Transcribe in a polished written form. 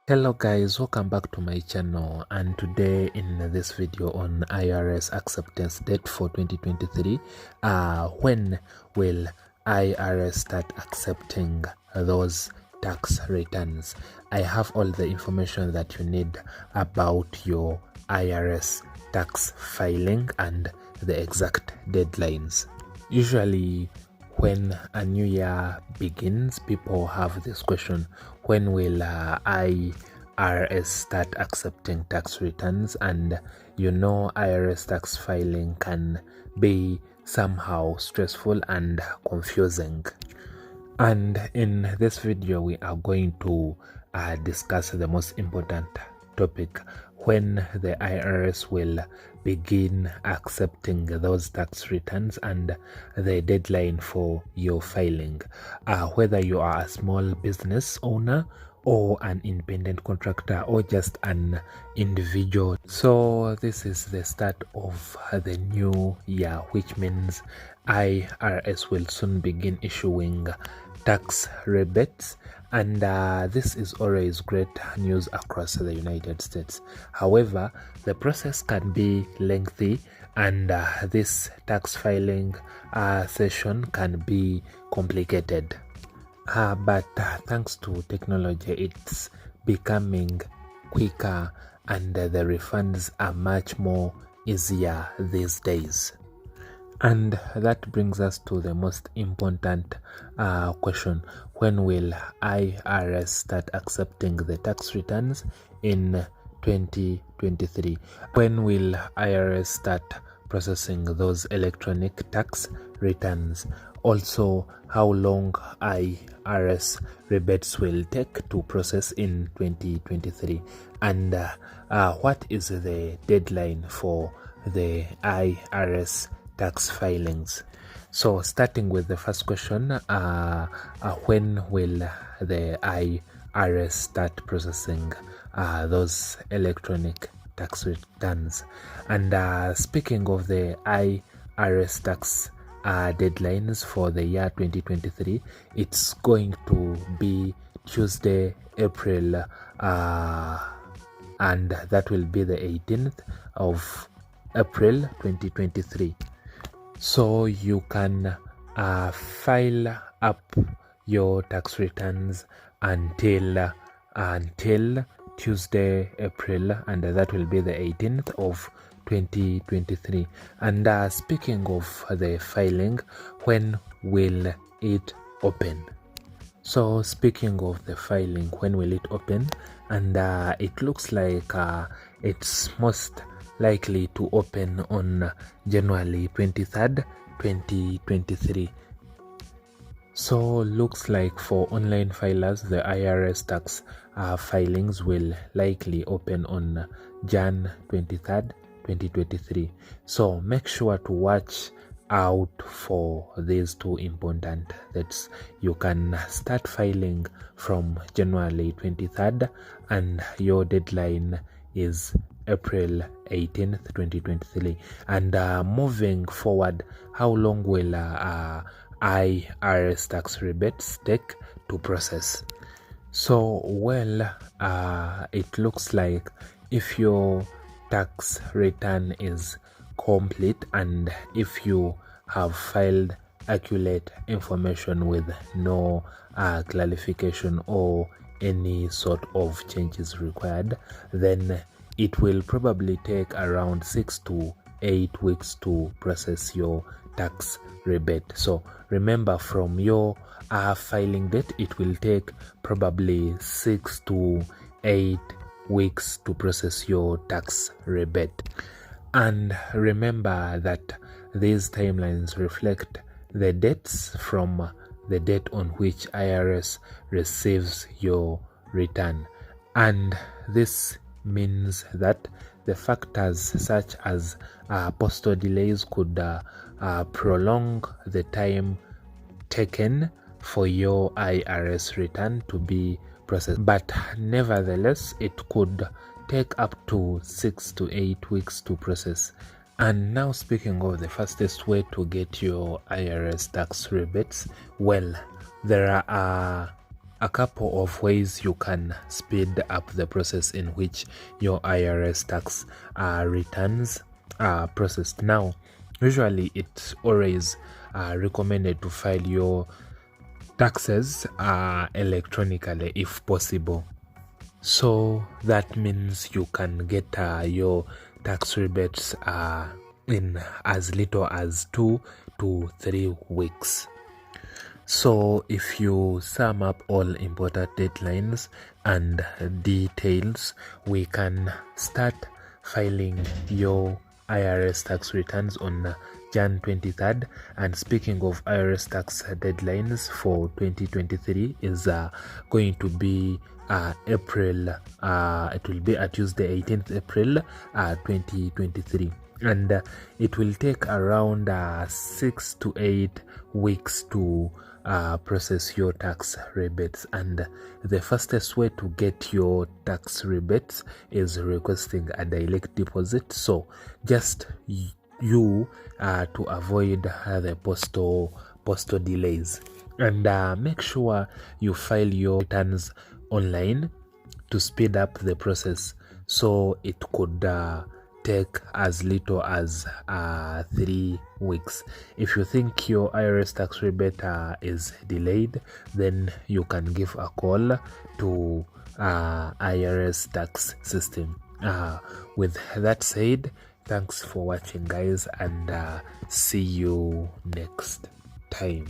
Hello guys, welcome back to my channel, and today in this video on IRS acceptance date for 2023, when will IRS start accepting those tax returns? I have all the information that you need about your IRS tax filing and the exact deadlines. Usually when a new year begins, people have this question: when will IRS start accepting tax returns? And IRS tax filing can be somehow stressful and confusing. And in this video, we are going to discuss the most important topic: when the IRS will begin accepting those tax returns and the deadline for your filing. Whether you are a small business owner or an independent contractor or just an individual. So this is the start of the new year, which means IRS will soon begin issuing tax rebates, and this is always great news across the United States. However, the process can be lengthy, and this tax filing session can be complicated. But thanks to technology, it's becoming quicker, and the refunds are much more easier these days. And that brings us to the most important question: when will IRS start accepting the tax returns in 2023? When will IRS start processing those electronic tax returns? Also, how long IRS rebates will take to process in 2023? And what is the deadline for the IRS tax filings? So starting with the first question, when will the IRS start processing those electronic tax returns? And speaking of the IRS tax deadlines for the year 2023, it's going to be Tuesday, April, and that will be the 18th of April 2023. So you can file up your tax returns until Tuesday, April, and that will be the 18th of 2023. And speaking of the filing, when will it open? So speaking of the filing, when will it open? And it looks like it's most likely to open on January 23rd, 2023. So looks like for online filers, the IRS tax filings will likely open on Jan 23rd, 2023. So make sure to watch out for these two important dates. You can start filing from January 23rd, and your deadline is April 18th, 2023. And moving forward, how long will IRS tax rebates take to process? So, well, it looks like if your tax return is complete and if you have filed accurate information with no clarification or any sort of changes required, then it will probably take around 6 to 8 weeks to process your tax rebate. So remember, from your filing date, it will take probably 6 to 8 weeks to process your tax rebate. And remember that these timelines reflect the dates from the date on which IRS receives your return. And this means that the factors such as postal delays could prolong the time taken for your IRS return to be processed. But nevertheless, it could take up to 6 to 8 weeks to process. And now, speaking of the fastest way to get your IRS tax rebates, well, there are a couple of ways you can speed up the process in which your IRS tax returns are processed. Now, usually it's always recommended to file your taxes electronically if possible. So that means you can get your tax rebates in as little as 2 to 3 weeks. So if you sum up all important deadlines and details, we can start filing your IRS tax returns on Jan 23rd. And speaking of IRS tax deadlines for 2023 is going to be April, it will be Tuesday 18th April 2023, and it will take around 6 to 8 weeks to process your tax rebates. And the fastest way to get your tax rebates is requesting a direct deposit. So just you to avoid the postal delays, and make sure you file your returns online to speed up the process. So it could take as little as 3 weeks. If you think your IRS tax rebate is delayed, then you can give a call to IRS tax system. With that said, thanks for watching, guys, and see you next time.